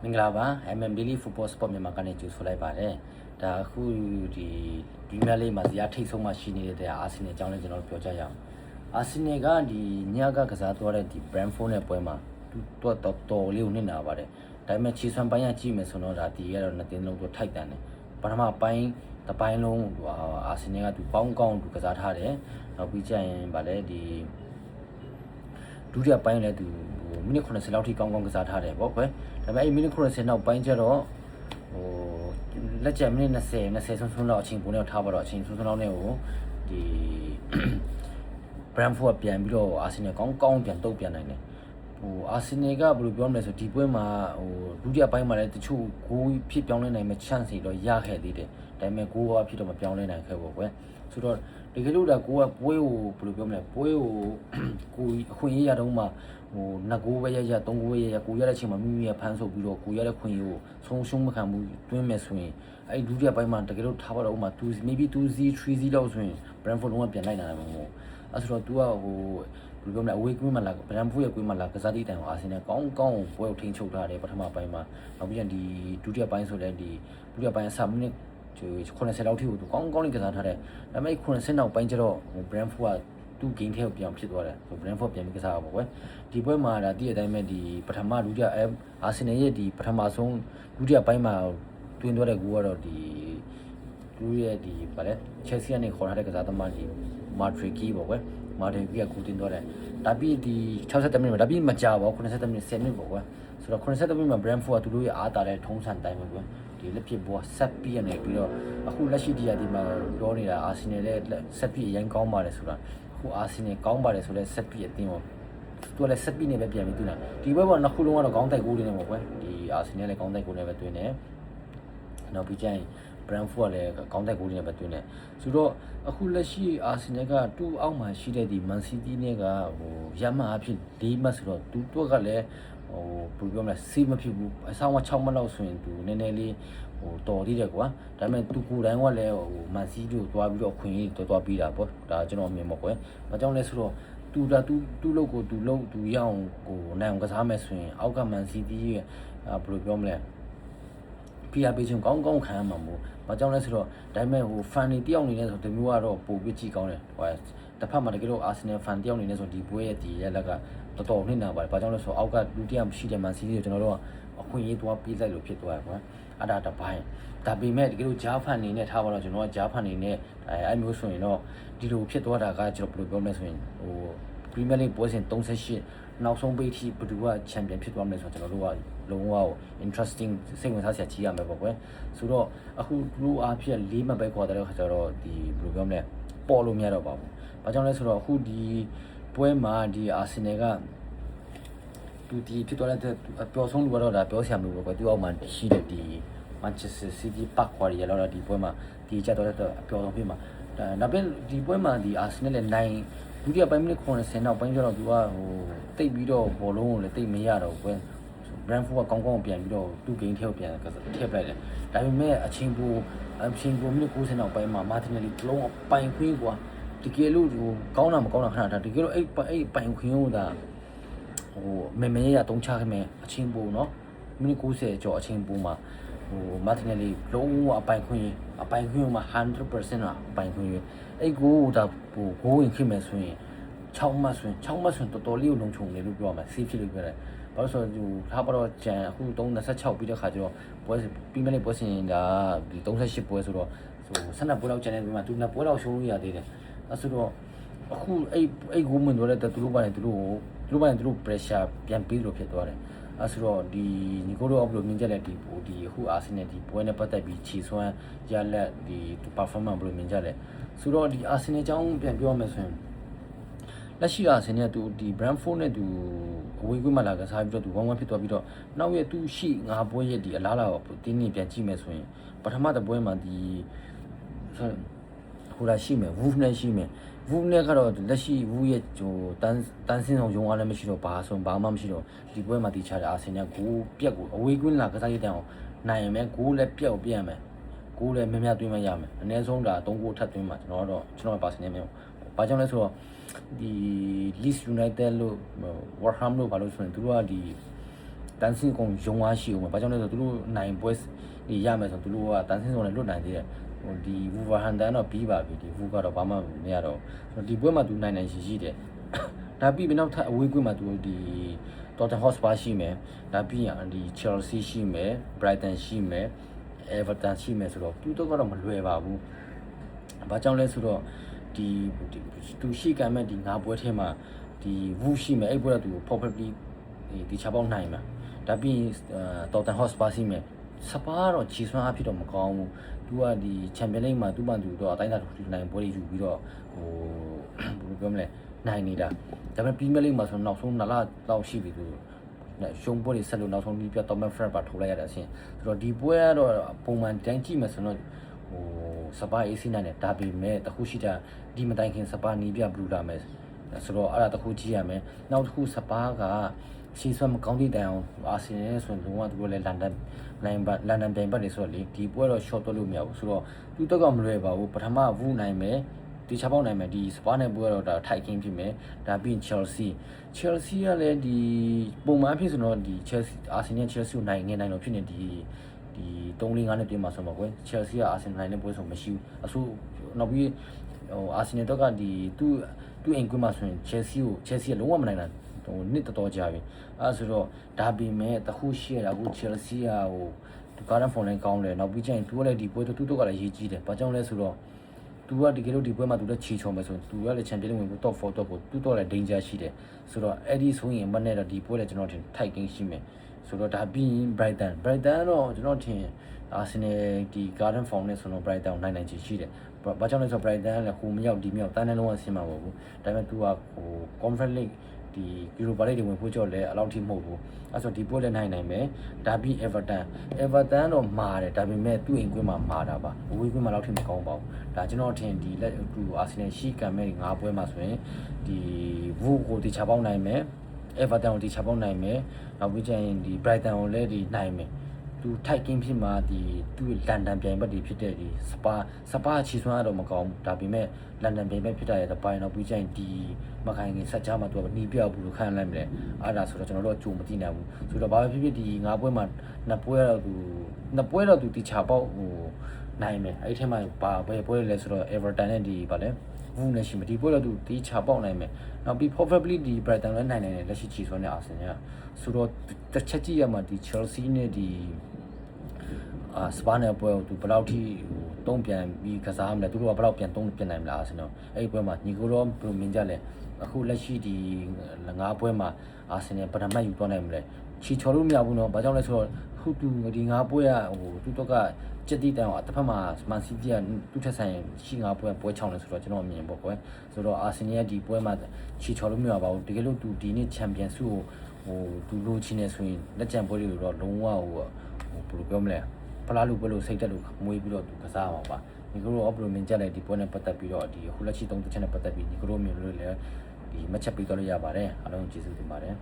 မင်္ဂလာပါ MM Daily Football Sport မြန်မာကနေကြိုဆိုလိုက်ပါတယ်ဒါအခုဒီပရီးမီးယားလိမှာဇယားထိတ်ဆုံးမှရှိနေတဲ့အာဆင်နယ်အကြောင်းလည်းကျွန်တော်ပြောကြရအောင်အာဆင်နယ်ကဒီညကကစားသွားတဲ့ဒီ Brentford နဲ့ပွဲမှာတော်လေးကိုနစ်နာပါတယ်ဒါပေမဲ့ချီဆွမ်းပိုင်းကကြည့်မယ်ဆိုတော့ဒါဒီကတော့နှစ်တင်းလုံးတော့ထိုက်တန်တယ်ပထမပိုင်းတစ်ပိုင်းလုံးအာဆင်နယ်ကသူပေါင်းကောင်းသူကစားထားတယ်နောက်ပြီးကြရင်ဗာလဲဒီဒုတိယပိုင်းလည်းသူမိနစ်80လောက်ထိကောင်းကောင်းကစားထားတယ်ပေါ့ကွယ်ဒါပေမဲ့အဲ့မိနစ်80နောက်ပိုင်းကျတော့လက်ကျန်မိနစ်20ဆုံးလောက်အချိန်ပုံနဲ့ထားပါတော့အချိန်ဆုံးလောက်နဲ့ကိုဒီ Brentford ပြန်ပြီးတော့အာဆင်နယ်ကောင်းပြန်တုတ်ပြန်နိုင်တယ်အာဆင်နယ်ကဘယ်လိုပြောမလဲဆိုဒီပွဲမှာဒုတိယပိုင်းမှာလည်းတချို့ဂိုးဖြစ်ပြောင်းလဲနိုင်မဲ့ chance တွေတော့ရခဲ့သေးတယ်ဒါပေမဲ့ဂိုးကဖြစ်တော့မပြောင်းလဲနိုင်ခဲ့ဘူးကွယ်ဆိုတော့ဒီကလေးတို့ကကိုကပွဲကိုဘယ်လိုပြောမလဲပွဲကိုအခွင့်အရေးရတော့မှနှစ်ဂိုးပဲရ3ဂိုးပဲရကိုရတဲ့ချိန်မှာမိမိရဖမ်းဆုပ်ပြီးတော့ကိုရတဲ့ခွင့်ရေးကိုဆုံးရှုံးမခံဘူးတွင်းမယ်ဆိုရင်အဲ့ဒုတိယပိုင်းမှာတကယ်လို့ထားပါတော့ဥမာ maybe 2-0 3-0လောက်ဆိုရင် Brentford လုံးဝပြန်လိုက်နိုင်မှာမဟုတ်အဲ့ဆိုတော့ तू ကဘယ်လိုပြောမလဲအဝေးကွင်းမှာလာ Brentford ရဲ့ကွင်းမှာလာကစားသည့်တိုင်ကိုအာဆင်နယ်ကောင်းပွဲကိုထိန်းချုပ်ထားတယ်ပထမပိုင်းမှာနောက်ပြီးရင်ဒီဒုတိယပိုင်းဆိုလည်းဒီဒုတိယပိုင်းအစမိနစ်80လောက်ထိကိုသူကောင်းလေးကစားထားတယ်ဒါပေမဲ့80နောက်ပိုင်းကျတော့ Brentford ကသူ့ game ထဲကိုပြောင်းဖြစ်သွားတယ်ဆို Brentford ပြန်ပြီးကစားတာပေါ့ကွယ်ဒီပွဲမှာဒါတည့်တဲ့အတိုင်းပဲဒီပထမဒုတိယအာဆင်နယ်ရဲ့ဒီပထမဆုံးဒုတိယပိုင်းမှာတွင်သွားတဲ့ဂိုးကတော့ဒီသူရဲ့ဒီဗါလဲ Chelsea ကနေခေါ်ထားတဲ့ကစားသမားဒီ Matriki ပေါ့ကွယ် Matriki ကကိုတင်သွားတယ်ဒါပြီးဒီ60မိနစ်မှာဒါပြီးမကြာပါဘူး80မိနစ်10မိနစ်ပေါ့ကွယ်ဆိုတော့80မိနစ်မှာ Brentford ကသူတို့ရဲ့အားတာတဲ့ထုံးစံတိုင်းပဲကွယ်ဒီလက်ဖြစ်ဘောဆက်ပြီးရနေပြီးတော့အခုလက်ရှိတရားဒီမှာပြောနေတာအာဆင်နယ်ရဲ့ဆက်ပြီးအရင်ကောင်းပါတယ်ဆိုတာအခုအာဆင်နယ်ကောင်းပါတယ်ဆိုလဲဆက်ပြီးအတင်းရောသူကလည်းဆက်ပြီးနေပဲပြန်ပြီးတွင်းတာဒီဘက်ကတော့နှစ်ခုလုံးကတော့ကောင်းတိုက်ကိုတွေနေပေါ့ကွယ်ဒီအာဆင်နယ်လည်းကောင်းတိုက်ကိုတွေပဲတွင်းနေနောက်ပြီးကျရင် Brentford ကလည်းကောင်းတိုက်ကိုတွေနဲ့ပဲတွင်းနေဆိုတော့အခုလက်ရှိအာဆင်နယ်ကတူအောက်မှာရှိတဲ့ဒီ Man City နဲ့ကရမှအဖြစ်၄မှတ်ဆိုတော့သူတို့ကလည်းဘယ်လိုပြောမလဲစေးမဖြစ်ဘူးအဆောင်က6မှတ်လောက်ဆိုရင်သူနည်းနည်းလေးတော်သေးတယ်ကွာဒါပေမဲ့သူကိုယ်တိုင်ကလည်းမန်စီးတို့တွားပြီးတော့ခွင့်ရေးတွားပြီးတာပေါ့ဒါကျွန်တော်မြင်မှာကွယ်ဘာကြောင့်လဲဆိုတော့သူလုပ်ကိုသူရအောင်နိုင်အောင်ကစားမယ်ဆိုရင်အောက်ကမန်စီးတီးရဲ့ဘယ်လိုပြောမလဲဖိအားပေးခြင်းကောင်းခံရမှာမို့ဘာကြောင့်လဲဆိုတော့ဒါပေမဲ့fan တွေတယောက်နေနေဆိုဒီမျိုးကတော့ပိုပြီးကြည့်ကောင်းတယ်ဟိုတစ်ဖက်မှာတကယ်လို့ Arsenal fan တယောက်နေနေဆိုဒီပွဲရဲ့ဒီရက်လက်ကတော်နှိမ့်နာပါတယ်ဘာကြောင့်လဲဆိုတော့အောက်ကလူတယောက်ရှိတယ် Man City ကိုကျွန်တော်တို့ကအခွင့်အရေးသွားပေးလိုက်လို့ဖြစ်သွားတယ်ကွာအဲ့ဒါတပိုင်းဒါပေမဲ့တကယ်လို့ဂျားဖန်နေနဲ့ထားပါတော့ကျွန်တော်ကဂျားဖန်နေနဲ့အဲ့မျိုးဆိုရင်တော့ဒီလိုဖြစ်သွားတာကကျွန်တော်ဘယ်လိုပြောမလဲဆိုရင်Premier League ပွဲစဉ်38နောက်ဆုံးပိတ်ထိဘယ်သူကချန်ပီယံဖြစ်သွားမလဲဆိုတော့ကျွန်တော်တို့ကလုံးဝ interesting စိတ်ဝင်စားစရာကြီးရမယ်ပေါ့ကွယ်ဆိုတော့အခုလူအားဖြင့်၄မှတ်ပဲခေါ်တဲ့ခါကျတော့ဒီဘယ်လိုပြောမလဲပေါ်လို့မရတော့ပါဘူး။ဘာကြောင့်လဲဆိုတော့အခုဒီပွဲမှာဒီအာဆင်နယ်ကသူဒီဖြစ်သွားတဲ့အပျော်ဆုံးလူကတော့ဒါပြောစရာမလိုဘူးကွယ်သူအောက်မှာရှိတဲ့ဒီ Manchester City Park ခွာရလောက်ဒီပွဲမှာဒီကျတော့တဲ့အပျော်ဆုံးဖြစ်မှာနောက်ပြီးဒီပွဲမှာဒီအာဆင်နယ်လည်းနိုင်ဒုတိယပိုင်းမိနစ်90နောက်ပိုင်းကျတော့သူကတိတ်ပြီးတော့ဘောလုံးကိုလည်းတိတ်မရတော့ဘူးကွယ် Brentford ကကောင်းပြန်ပြီးတော့သူ့ game ထဲကိုပြန်ထည့်ပလိုက်တယ်ဒါပေမဲ့အချိန်ပိုမိနစ်90နောက်ပိုင်းမှာ Martinelli လုံးအပိုင်ခွင်းကွာတကယ်လို့ကောင်းတာမကောင်းတာခဏထားတကယ်လို့အဲ့ပိုင်ခွင်းကိုဒါမဲရတုံးချခဲ့မယ်အချိန်ပိုနော်မိနစ်90ကျော်အချိန်ပိုမှာMartinelli လုံးဝအပိုင်ခွင်းမှာ 100% အပိုင်ခွင်းအဲ့ကိုဒါဂိုးဝင်ခင်မယ်ဆိုရင်6မှတ်ဆိုရင်တော်တော်လေးကိုလုံခြုံတယ်လို့ပြောရမှာ safe ဖြစ်လို့ပြောတယ်ဘာလို့ဆိုတော့ထားပါတော့ကျန်အခု326ပြီးတဲ့ခါကျတော့ပွဲပြီးမနေ့ပွဲစဉ်ဒါဒီ38ပွဲဆိုတော့12ပွဲလောက်ကျန်တဲ့ပြီးမှသူနှစ်ပွဲလောက်ရှုံးလို့ရသေးတယ်အဲဆိုတော့အခုအဲ့ဂိုးမွန်တော့တဲ့သူတို့ပိုင်းသူတို့ pressure ပြန်ပေးလို့ဖြစ်သွားတယ်အဲဆိုတော့ဒီနီကိုတို့အောက်လို့မြင်ကြတဲ့ဒီအခုအာဆင်နယ်ဒီပွဲနဲ့ပတ်သက်ပြီးခြေစွမ်းရလက်ဒီ performance ဘယ်လိုမြင်ကြလဲဆိုတော့ဒီအာဆင်နယ်အကြောင်းပြန်ပြောရမယ်ဆိုရင်လက်ရှိအာဆင်နယ်ကသူဒီ Brentford နဲ့သူအဝေးကွင်းမှာလာကစားပြီးတော့သူ1-1ဖြစ်သွားပြီးတော့နောက်ရဲ့သူရှိ9ပွဲရဲ့ဒီအလားလာကိုတင်းနေပြန်ကြည့်မယ်ဆိုရင်ပထမတစ်ပွဲမှာဒီဟိုလာရှိမယ် Wolf နဲ့ရှိမယ် Wolf နဲ့ကတော့လက်ရှိ Wolf ရဲ့တန်းစင်းဆောင်ရုံအားလည်းမရှိတော့ဘာမှမရှိတော့ဒီပွဲမှာတီချတဲ့အာဆင်နယ်ဂိုးပြက်ကိုအဝေးကွင်းလာကစားရတဲ့အောင်နိုင်ရမယ်ဂိုးလည်းပြက်ကိုပြက်ရမယ်ဂိုးလည်းများသွင်းမရမယ်အနည်းဆုံးဒါ3ဂိုးထပ်သွင်းမှာကျွန်တော်ပါဆင်နေမျိုးဘာကြောင့်လဲဆိုတော့ဒီ Leeds United လို့ Warham လို့ဘာလို့ဆိုရင်သူတို့ကဒီ တန်းစင်းကုန်ရုံအားရှိဦးမှာဘာကြောင့်လဲဆိုသူတို့နိုင်ပွဲဒီရမယ်ဆိုသူတို့ကတန်းစင်းကုန်လည်းလွတ်နိုင်သေးတယ်ဟိုဒီဝူဗာဟန်တန်တော့ပြီးပါပြီဒီဝူကတော့ဘာမှမရတော့ဒီပွဲမှာသူနိုင်ရှိတယ်ဒါပြီးပြီးနောက်ထပ်အဝေးကွင်းမှာသူဒီTottenham Hotspur ရှိမယ်ဒါပြီးရင်ဒီ Chelsea ရှိမယ် Brighton ရှိမယ် Everton ရှိမယ်ဆိုတော့သူတို့ကတော့မလွယ်ပါဘူးဘာကြောင့်လဲဆိုတော့ဒီသူရှိကံမဲ့ဒီငါပွဲထဲမှာဒီဝူရှိမယ်အဲ့ပွဲကသူ probably ဒီချပေါက်နိုင်မှာဒါပြီးရင်Tottenham Hotspur ရှိမယ်စပါတော့ခြေစွမ်းအဖြစ်တော့မကောင်းဘူးသူကဒီချန်ပီယံလိဂ်မှာသူ့မှသူတော့အတိုင်းအတာနိုင်ပွဲတွေယူပြီးတော့ဟိုဘယ်လိုပြောမလဲနိုင်နေတာဒါပေမဲ့ပရီးမီးယားလိဂ်မှာဆိုနောက်ဆုံး2လလောက်ရှိပြီသူရှုံးပွဲတွေဆက်လို့နောက်ဆုံးပြီးပြတော့မဲ့ Fred ပါထိုးလိုက်ရတဲ့အဆင့်ဆိုတော့ဒီပွဲကတော့ပုံမှန်တိုင်းကြည့်မယ်ဆိုတော့ဟိုစပါအေးစီနိုင်တယ်ဒါပေမဲ့တခုရှိတာဒီမတိုင်ခင်စပါနီးပြဘလူးလာမယ်ဆိုတော့အဲ့ဒါတခုကြည့်ရမယ်နောက်တစ်ခုစပါကရှီဆွမ်းမကောင်းတဲ့တိုင်အောင်အာဆင်နယ်ဆိုရင်လုံးဝသူတို့လည်းလန်ဒန်တိုင်ပတ်နေဆိုတော့လေဒီပွဲတော့ short တော့လို့မရဘူးဆိုတော့သူတက်ကမလွယ်ပါဘူးပထမဝူးနိုင်မယ်ဒီချပေါက်နိုင်မယ်ဒီစပါနဲ့ပွဲတော့ဒါထိုက်ကင်းဖြစ်မယ်ဒါပြီးရင် Chelsea ကလည်းဒီပုံမှန်ဖြစ်ဆိုတော့ဒီ Chelsea အာဆင်နယ် Chelsea ကိုနိုင်တော့ဖြစ်နေဒီ3-5နဲ့ပြင်မှာဆိုမှာကွယ် Chelsea ကအာဆင်နယ်နဲ့ပွဲဆိုမရှိဘူးအဆိုနောက်ပြီးဟိုအာဆင်နယ်တော့ကဒီသူ့အိမ်ကွင်းမှာဆိုရင် Chelsea ကလုံးဝမနိုင်တာဟိုနှစ်တော်ကြာပြီအဲဆိုတော့ဒါပေမဲ့တခုရှိရတာအခု Chelsea ကဟိုဒီကားရန်ဖုန်းလိုင်းကောင်းတယ်နောက်ပြီးကျရင်သူကလည်းဒီပွဲသူတို့ကလည်းရေးကြီးတယ်ဘာကြောင့်လဲဆိုတော့သူကဒီကလေးဒီပွဲမှာသူလည်းချီချုံမယ်ဆိုရင်သူကလည်းချန်ပီယံဝင်ဖို့ top 4 top ကိုသူတော့လည်း danger ရှိတယ်ဆိုတော့အဲ့ဒီဆိုရင်မနဲ့တော့ဒီပွဲလည်းကျွန်တော်ထင်ထိုက်ကင်းရှိမယ်ဆိုတော့ဒါပြီးရင် Brighton တော့ကျွန်တော်ထင်အာဆင်နယ်ဒီ Garden Form နဲ့ဆိုတော့ Brighton ကိုနိုင်ချင်ရှိတယ်ဘာကြောင့်လဲဆိုတော့ Brighton ကလည်းဟိုမရောက်ဒီမရောက်တန်းတန်းလုံးဝဆင်းမှာပေါ့ဘူးဒါပေမဲ့သူကဟို Conference League ဒီ Europa League တွေဝင်ဖို့ကြောက်လဲအလောက်ထိမဟုတ်ဘူးအဲဆိုဒီပွဲလည်းနိုင်မယ်ဒါပြီး Everton တော့မာတယ်ဒါပေမဲ့သူ့အိမ်ကွင်းမှာမာတာပါအဝေးကွင်းမှာလောက်ထိမကောင်းပါဘူးဒါကျွန်တော်ထင်ဒီလက်သူအာဆင်နယ်ရှိကံမဲ့9ပွဲမှာဆိုရင်ဒီ Wolves ကိုဒီချပေါက်နိုင်မယ် Everton ကိုဒီချပေါက်နိုင်မယ်နောက်ပြီးကျရင်ဒီ Brighton ကိုလည်းဒီနိုင်မယ်သူထိုက်ကင်းဖြစ်မှာဒီသူ့လန်ဒန်ပြိုင်ဘက်တွေဖြစ်တဲ့ဒီစပါချီစွမ်းတော့မကောင်းဘူးဒါပေမဲ့လန်ဒန်ပြိုင်ဘက်ဖြစ်တဲ့ပိုင်းတော့ပြီးကျရင်ဒီမခိုင်ခင်ဆက်ချမှာသူကနှီးပြောက်ဘူးလို့ခံလိုက်မယ်အဲ့ဒါဆိုတော့ကျွန်တော်တို့အကြိုမသိနိုင်ဘူးဆိုတော့ဘာပဲဖြစ်ဖြစ်ဒီ9ပွဲမှာ2ပွဲတော့သူတီချပေါက်ဟိုနိုင်မယ်အဲ့ဒီထဲမှာဘာပွဲလဲဆိုတော့ Everton နဲ့ဒီဗာလဲဘူးနဲ့ရှိမယ်ဒီပွဲတော့သူတီချပေါက်နိုင်မယ်နောက်ပြီး probably ဒီ Brighton လည်းနိုင်တယ်လက်ရှိချီစွမ်းတဲ့အာဆင်နယ်ကဆိုတော့တစ်ချက်ကြည့်ရမှာဒီ Chelsea နဲ့ဒီစပါနယ်ပွဲကိုသူဘယ်လောက်ထိဟိုတုံးပြန်ပြီးကစားမလဲသူတို့ကဘယ်လောက်ပြန်နိုင်မလားဆိုတော့အဲ့ဒီပွဲမှာညီကိုတော့ဘယ်လိုမြင်ကြလဲအခုလက်ရှိဒီ9ပွဲမှာအာဆင်နယ်ပထမယူသွားနိုင်မလဲချီချော်လို့မရဘူးเนาะဘာကြောင့်လဲဆိုတော့ခုသူဒီ9ပွဲကဟိုသူတော့ကစက်တီတန်အောင်တစ်ဖက်မှာမန်စီးတီးကသူ့ထက်ဆိုင်ရှိ9ပွဲချောင်းလဲဆိုတော့ကျွန်တော်အမြင်ပေါ့ကွယ်ဆိုတော့အာဆင်နယ်ကဒီပွဲမှာချီချော်လို့မရပါဘူးတကယ်လို့သူဒီနေ့ချန်ပီယံဆုကိုဟိုသူလိုချင်နေဆိုရင်လက်ကျန်ပွဲတွေတော့လုံးဝဟိုဘယ်လိုပြောမလဲဖလားလူပွဲလို့စိတ်တက်လို့မွေးပြီးတော့သူကစားမှာပါညီကိုတို့အပလိုမြင်ကြလိုက်ဒီပွဲနဲ့ပတ်သက်ပြီးတော့ဒီခုလက်ရှိ3ချက်နဲ့ပတ်သက်ပြီးညီကိုတို့မြင်လို့လည်းဒီမှတ်ချက်ပေးတော့ရပါတယ်အားလုံးကျေးဇူးတင်ပါတယ်